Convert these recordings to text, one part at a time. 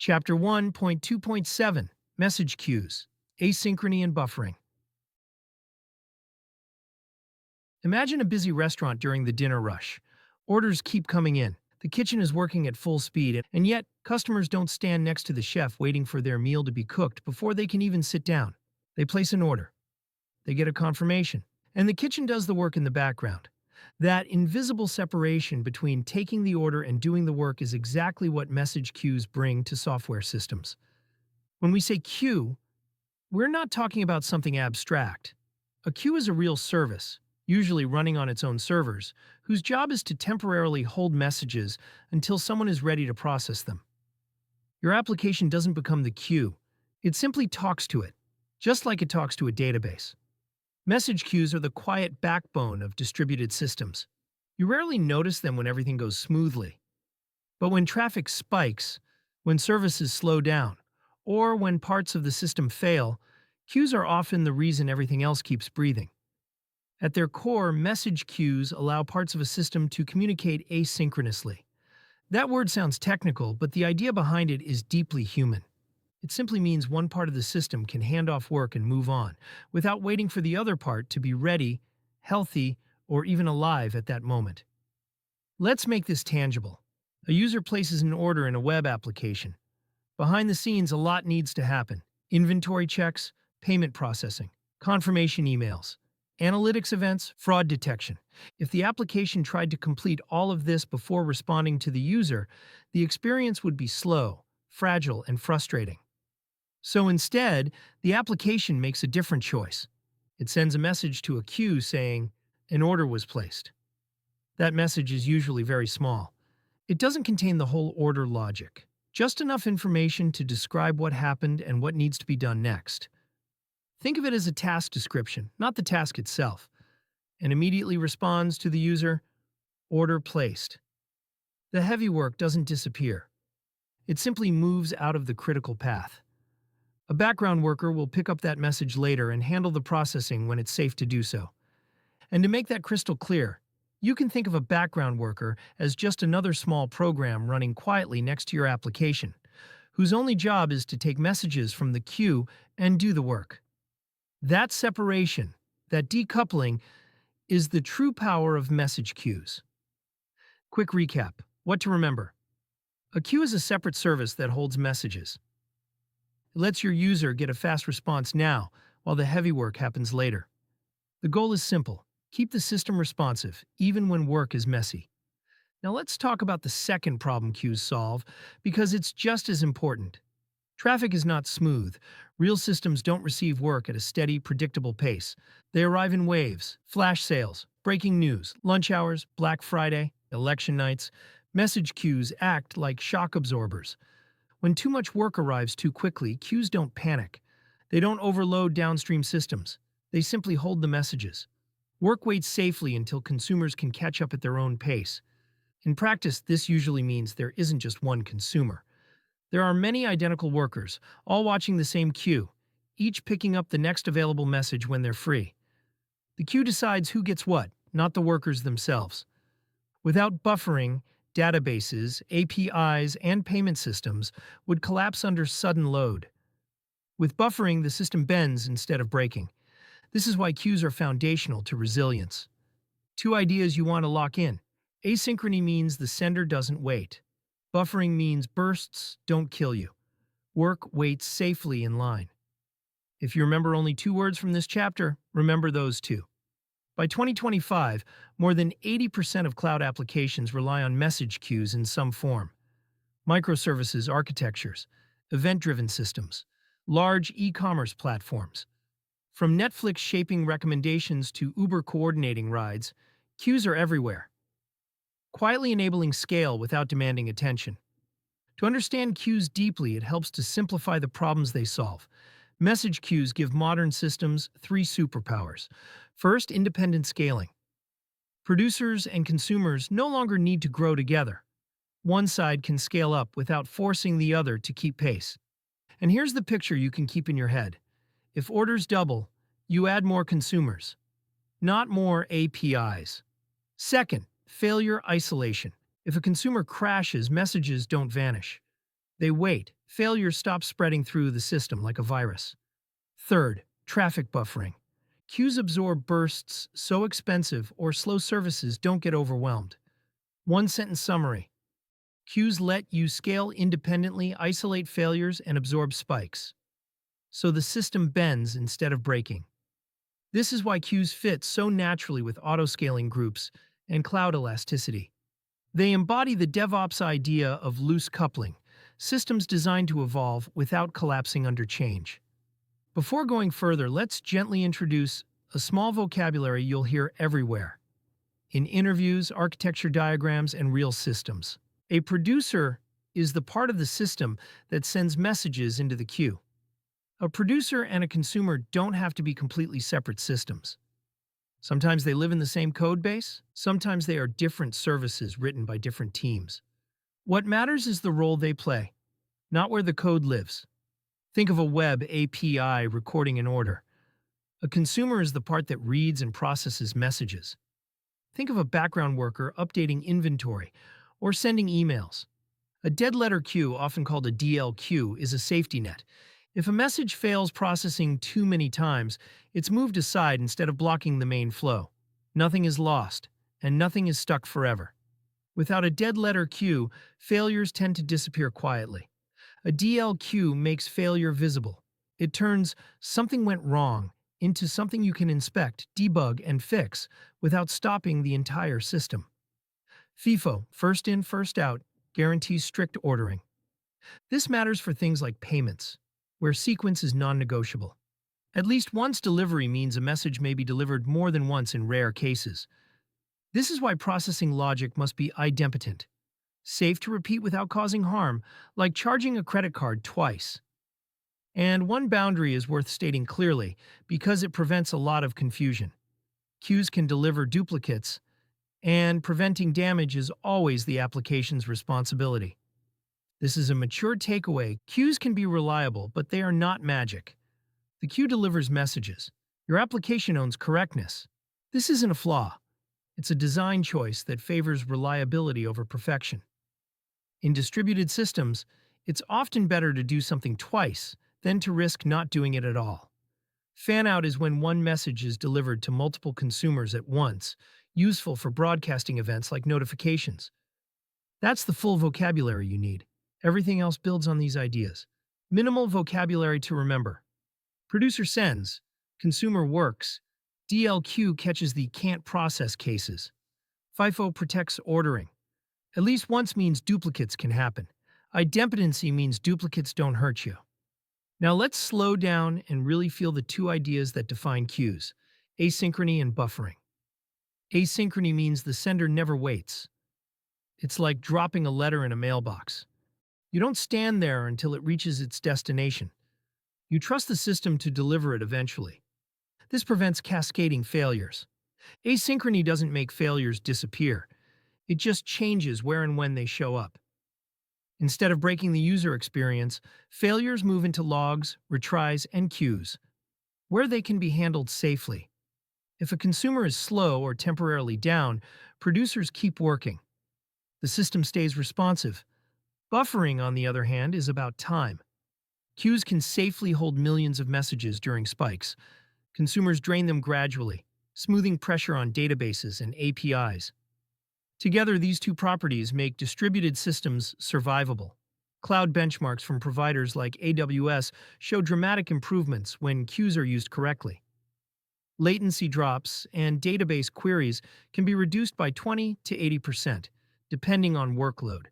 Chapter 1.2.7 Message Queues, Asynchrony and Buffering. Imagine a busy restaurant during the dinner rush. Orders keep coming in. The kitchen is working at full speed, and yet customers don't stand next to the chef waiting for their meal to be cooked before they can even sit down. They place an order. They get a confirmation, and the kitchen does the work in the background. That invisible separation between taking the order and doing the work is exactly what message queues bring to software systems. When we say queue, we're not talking about something abstract. A queue is a real service, usually running on its own servers, whose job is to temporarily hold messages until someone is ready to process them. Your application doesn't become the queue. It simply talks to it, just like it talks to a database. Message queues are the quiet backbone of distributed systems. You rarely notice them when everything goes smoothly. But when traffic spikes, when services slow down, or when parts of the system fail, queues are often the reason everything else keeps breathing. At their core, message queues allow parts of a system to communicate asynchronously. That word sounds technical, but the idea behind it is deeply human. It simply means one part of the system can hand off work and move on, without waiting for the other part to be ready, healthy, or even alive at that moment. Let's make this tangible. A user places an order in a web application. Behind the scenes, a lot needs to happen. Inventory checks, payment processing, confirmation emails, analytics events, fraud detection. If the application tried to complete all of this before responding to the user, the experience would be slow, fragile, and frustrating. So instead, the application makes a different choice. It sends a message to a queue saying, "An order was placed." That message is usually very small. It doesn't contain the whole order logic, just enough information to describe what happened and what needs to be done next. Think of it as a task description, not the task itself, and immediately responds to the user, "Order placed." The heavy work doesn't disappear. It simply moves out of the critical path. A background worker will pick up that message later and handle the processing when it's safe to do so. And to make that crystal clear, you can think of a background worker as just another small program running quietly next to your application, whose only job is to take messages from the queue and do the work. That separation, that decoupling, is the true power of message queues. Quick recap. What to remember. A queue is a separate service that holds messages. It lets your user get a fast response now, while the heavy work happens later. The goal is simple. Keep the system responsive, even when work is messy. Now let's talk about the second problem queues solve, because it's just as important. Traffic is not smooth. Real systems don't receive work at a steady, predictable pace. They arrive in waves, flash sales, breaking news, lunch hours, Black Friday, election nights. Message queues act like shock absorbers. When too much work arrives too quickly, queues don't panic. They don't overload downstream systems. They simply hold the messages. Work waits safely until consumers can catch up at their own pace. In practice, this usually means there isn't just one consumer. There are many identical workers, all watching the same queue, each picking up the next available message when they're free. The queue decides who gets what, not the workers themselves. Without buffering, databases, APIs, and payment systems would collapse under sudden load. With buffering, the system bends instead of breaking. This is why queues are foundational to resilience. Two ideas you want to lock in. Asynchrony means the sender doesn't wait. Buffering means bursts don't kill you. Work waits safely in line. If you remember only 2 words from this chapter, remember those 2. By 2025, more than 80% of cloud applications rely on message queues in some form. Microservices architectures, event-driven systems, large e-commerce platforms. From Netflix shaping recommendations to Uber coordinating rides, queues are everywhere, quietly enabling scale without demanding attention. To understand queues deeply, it helps to simplify the problems they solve. Message queues give modern systems 3 superpowers. First, independent scaling. Producers and consumers no longer need to grow together. One side can scale up without forcing the other to keep pace. And here's the picture you can keep in your head. If orders double, you add more consumers, not more APIs. Second, failure isolation. If a consumer crashes, messages don't vanish. They wait. Failures stop spreading through the system like a virus. Third, traffic buffering. Queues absorb bursts so expensive or slow services don't get overwhelmed. One sentence summary. Queues let you scale independently, isolate failures, and absorb spikes. So the system bends instead of breaking. This is why queues fit so naturally with auto-scaling groups and cloud elasticity. They embody the DevOps idea of loose coupling, systems designed to evolve without collapsing under change. Before going further, let's gently introduce a small vocabulary you'll hear everywhere in interviews, architecture diagrams, and real systems. A producer is the part of the system that sends messages into the queue. A producer and a consumer don't have to be completely separate systems. Sometimes they live in the same code base, sometimes they are different services written by different teams. What matters is the role they play, not where the code lives. Think of a web API recording an order. A consumer is the part that reads and processes messages. Think of a background worker updating inventory or sending emails. A dead letter queue, often called a DLQ, is a safety net. If a message fails processing too many times, it's moved aside instead of blocking the main flow. Nothing is lost, and nothing is stuck forever. Without a dead letter queue, failures tend to disappear quietly. A DLQ makes failure visible. It turns something went wrong into something you can inspect, debug, and fix without stopping the entire system. FIFO, first in, first out, guarantees strict ordering. This matters for things like payments, where sequence is non-negotiable. At least once delivery means a message may be delivered more than once in rare cases. This is why processing logic must be idempotent, safe to repeat without causing harm, like charging a credit card twice. And one boundary is worth stating clearly because it prevents a lot of confusion. Queues can deliver duplicates, and preventing damage is always the application's responsibility. This is a mature takeaway. Queues can be reliable, but they are not magic. The queue delivers messages. Your application owns correctness. This isn't a flaw. It's a design choice that favors reliability over perfection. In distributed systems, it's often better to do something twice than to risk not doing it at all. Fan-out is when one message is delivered to multiple consumers at once, useful for broadcasting events like notifications. That's the full vocabulary you need. Everything else builds on these ideas. Minimal vocabulary to remember. Producer sends, consumer works, DLQ catches the can't process cases. FIFO protects ordering. At least once means duplicates can happen. Idempotency means duplicates don't hurt you. Now let's slow down and really feel the two ideas that define queues: asynchrony and buffering. Asynchrony means the sender never waits. It's like dropping a letter in a mailbox. You don't stand there until it reaches its destination. You trust the system to deliver it eventually. This prevents cascading failures. Asynchrony doesn't make failures disappear. It just changes where and when they show up. Instead of breaking the user experience, failures move into logs, retries, and queues, where they can be handled safely. If a consumer is slow or temporarily down, producers keep working. The system stays responsive. Buffering, on the other hand, is about time. Queues can safely hold millions of messages during spikes. Consumers drain them gradually, smoothing pressure on databases and APIs. Together, these two properties make distributed systems survivable. Cloud benchmarks from providers like AWS show dramatic improvements when queues are used correctly. Latency drops and database queries can be reduced by 20 to 80%, depending on workload.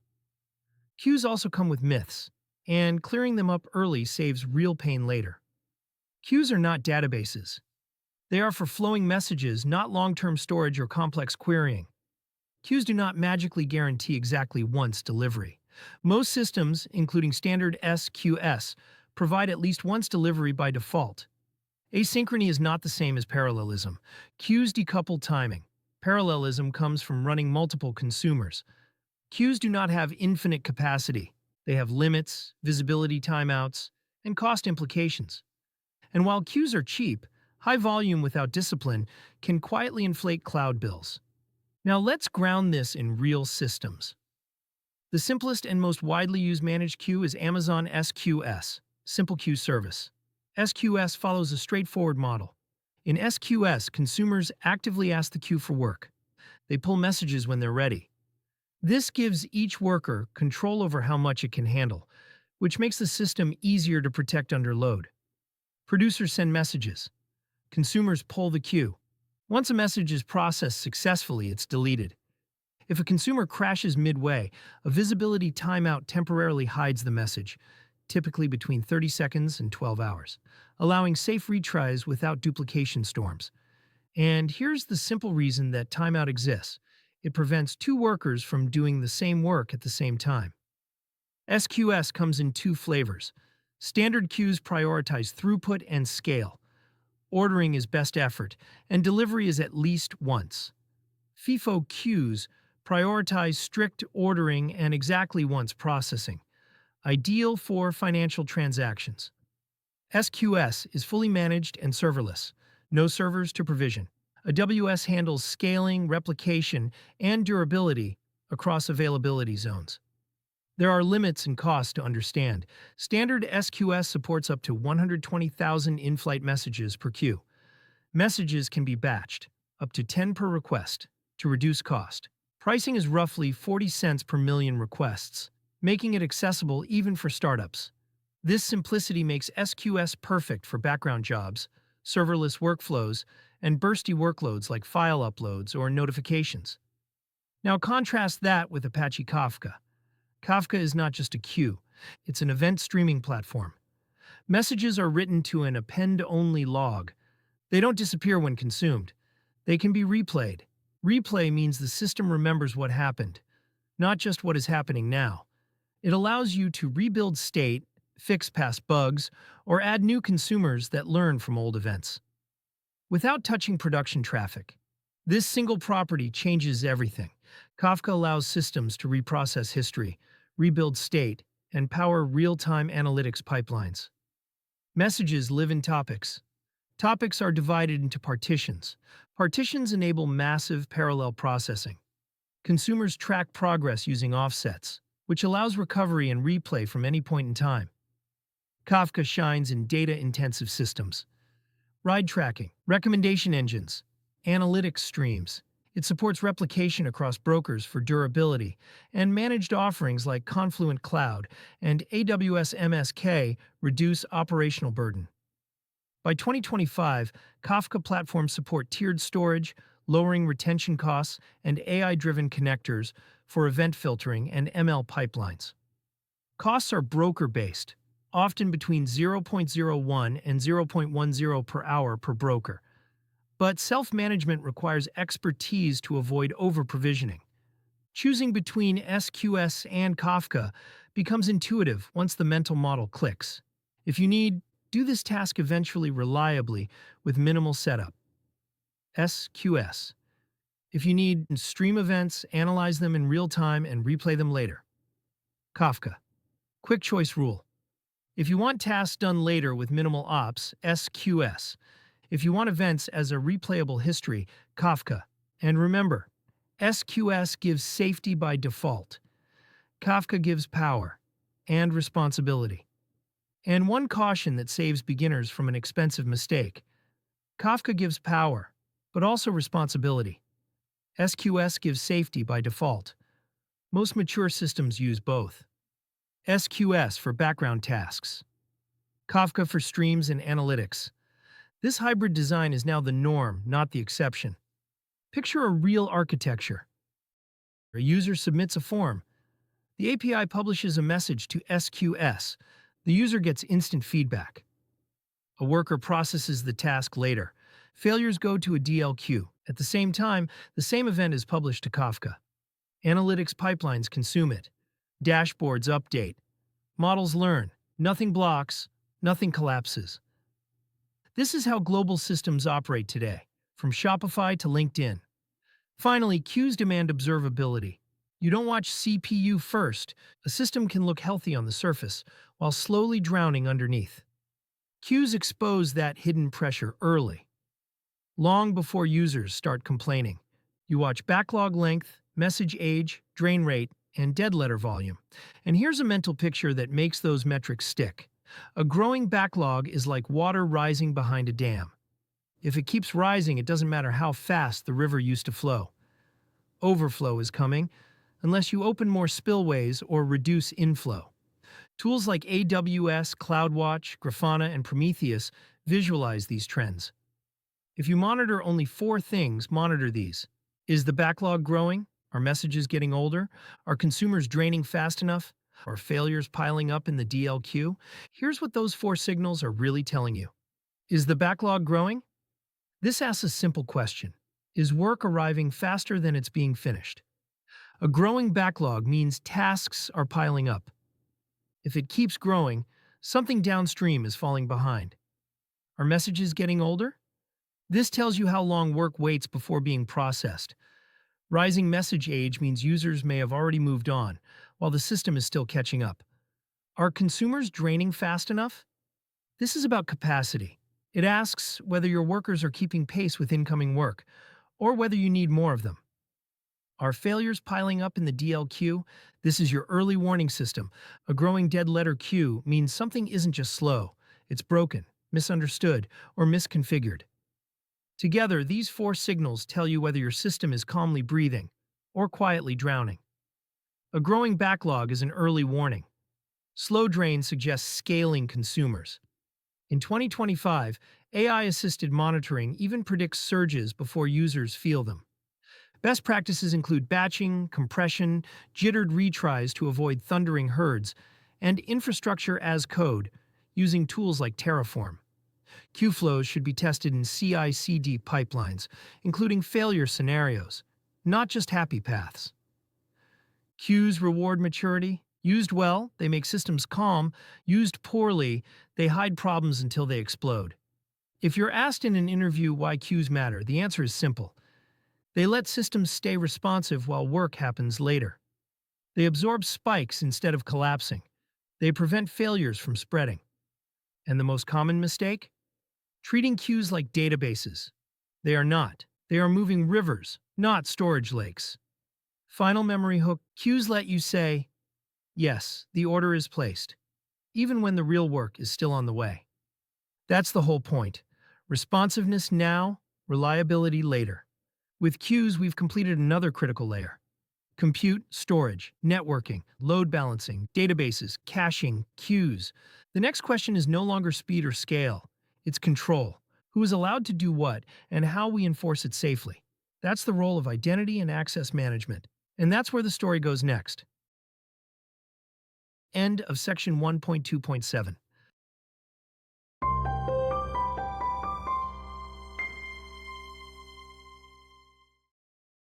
Queues also come with myths, and clearing them up early saves real pain later. Queues are not databases. They are for flowing messages, not long-term storage or complex querying. Queues do not magically guarantee exactly once delivery. Most systems, including standard SQS, provide at least once delivery by default. Asynchrony is not the same as parallelism. Queues decouple timing. Parallelism comes from running multiple consumers. Queues do not have infinite capacity. They have limits, visibility timeouts, and cost implications. And while queues are cheap, high volume without discipline can quietly inflate cloud bills. Now let's ground this in real systems. The simplest and most widely used managed queue is Amazon SQS, Simple Queue Service. SQS follows a straightforward model. In SQS, consumers actively ask the queue for work. They pull messages when they're ready. This gives each worker control over how much it can handle, which makes the system easier to protect under load. Producers send messages. Consumers pull the queue. Once a message is processed successfully, it's deleted. If a consumer crashes midway, a visibility timeout temporarily hides the message, typically between 30 seconds and 12 hours, allowing safe retries without duplication storms. And here's the simple reason that timeout exists. It prevents two workers from doing the same work at the same time. SQS comes in two flavors. Standard queues prioritize throughput and scale. Ordering is best effort, and delivery is at least once. FIFO queues prioritize strict ordering and exactly once processing, ideal for financial transactions. SQS is fully managed and serverless, no servers to provision. AWS handles scaling, replication, and durability across availability zones. There are limits and costs to understand. Standard SQS supports up to 120,000 in-flight messages per queue. Messages can be batched, up to 10 per request, to reduce cost. Pricing is roughly 40 cents per million requests, making it accessible even for startups. This simplicity makes SQS perfect for background jobs, serverless workflows, and bursty workloads like file uploads or notifications. Now contrast that with Apache Kafka. Kafka is not just a queue, it's an event streaming platform. Messages are written to an append-only log. They don't disappear when consumed. They can be replayed. Replay means the system remembers what happened, not just what is happening now. It allows you to rebuild state, fix past bugs, or add new consumers that learn from old events. Without touching production traffic, this single property changes everything. Kafka allows systems to reprocess history, rebuild state, and power real-time analytics pipelines. Messages live in topics. Topics are divided into partitions. Partitions enable massive parallel processing. Consumers track progress using offsets, which allows recovery and replay from any point in time. Kafka shines in data-intensive systems. Ride tracking, recommendation engines, analytics streams. It supports replication across brokers for durability, and managed offerings like Confluent Cloud and AWS MSK reduce operational burden. By 2025, Kafka platforms support tiered storage, lowering retention costs, and AI-driven connectors for event filtering and ML pipelines. Costs are broker-based, often between 0.01 and 0.10 per hour per broker. But self-management requires expertise to avoid over-provisioning. Choosing between SQS and Kafka becomes intuitive once the mental model clicks. If you need, do this task eventually reliably with minimal setup. SQS. If you need, stream events, analyze them in real time, and replay them later. Kafka. Quick choice rule. If you want tasks done later with minimal ops, SQS. If you want events as a replayable history, Kafka. And remember, SQS gives safety by default. Kafka gives power and responsibility. And one caution that saves beginners from an expensive mistake. Kafka gives power, but also responsibility. SQS gives safety by default. Most mature systems use both. SQS for background tasks. Kafka for streams and analytics. This hybrid design is now the norm, not the exception. Picture a real architecture. A user submits a form. The API publishes a message to SQS. The user gets instant feedback. A worker processes the task later. Failures go to a DL queue. At the same time, the same event is published to Kafka. Analytics pipelines consume it. Dashboards update. Models learn. Nothing blocks. Nothing collapses. This is how global systems operate today, from Shopify to LinkedIn. Finally, queues demand observability. You don't watch CPU first. A system can look healthy on the surface, while slowly drowning underneath. Queues expose that hidden pressure early, long before users start complaining. You watch backlog length, message age, drain rate, and dead letter volume. And here's a mental picture that makes those metrics stick. A growing backlog is like water rising behind a dam. If it keeps rising, it doesn't matter how fast the river used to flow. Overflow is coming, unless you open more spillways or reduce inflow. Tools like AWS, CloudWatch, Grafana, and Prometheus visualize these trends. If you monitor only 4 things, monitor these. Is the backlog growing? Are messages getting older? Are consumers draining fast enough? Are failures piling up in the DLQ? Here's what those 4 signals are really telling you. Is the backlog growing? This asks a simple question. Is work arriving faster than it's being finished? A growing backlog means tasks are piling up. If it keeps growing, something downstream is falling behind. Are messages getting older? This tells you how long work waits before being processed. Rising message age means users may have already moved on, while the system is still catching up. Are consumers draining fast enough? This is about capacity. It asks whether your workers are keeping pace with incoming work, or whether you need more of them. Are failures piling up in the DLQ? This is your early warning system. A growing dead letter queue means something isn't just slow, it's broken, misunderstood, or misconfigured. Together, these 4 signals tell you whether your system is calmly breathing or quietly drowning. A growing backlog is an early warning. Slow drain suggests scaling consumers. In 2025, AI-assisted monitoring even predicts surges before users feel them. Best practices include batching, compression, jittered retries to avoid thundering herds, and infrastructure as code, using tools like Terraform. Queue flows should be tested in CI/CD pipelines, including failure scenarios, not just happy paths. Queues reward maturity. Used well, they make systems calm. Used poorly, they hide problems until they explode. If you're asked in an interview why queues matter, the answer is simple. They let systems stay responsive while work happens later. They absorb spikes instead of collapsing. They prevent failures from spreading. And the most common mistake? Treating queues like databases. They are not. They are moving rivers, not storage lakes. Final memory hook: queues let you say, yes, the order is placed, even when the real work is still on the way. That's the whole point. Responsiveness now, reliability later. With queues, we've completed another critical layer. Compute, storage, networking, load balancing, databases, caching, queues. The next question is no longer speed or scale. It's control. Who is allowed to do what, and how we enforce it safely. That's the role of identity and access management. And that's where the story goes next. End of section 1.2.7.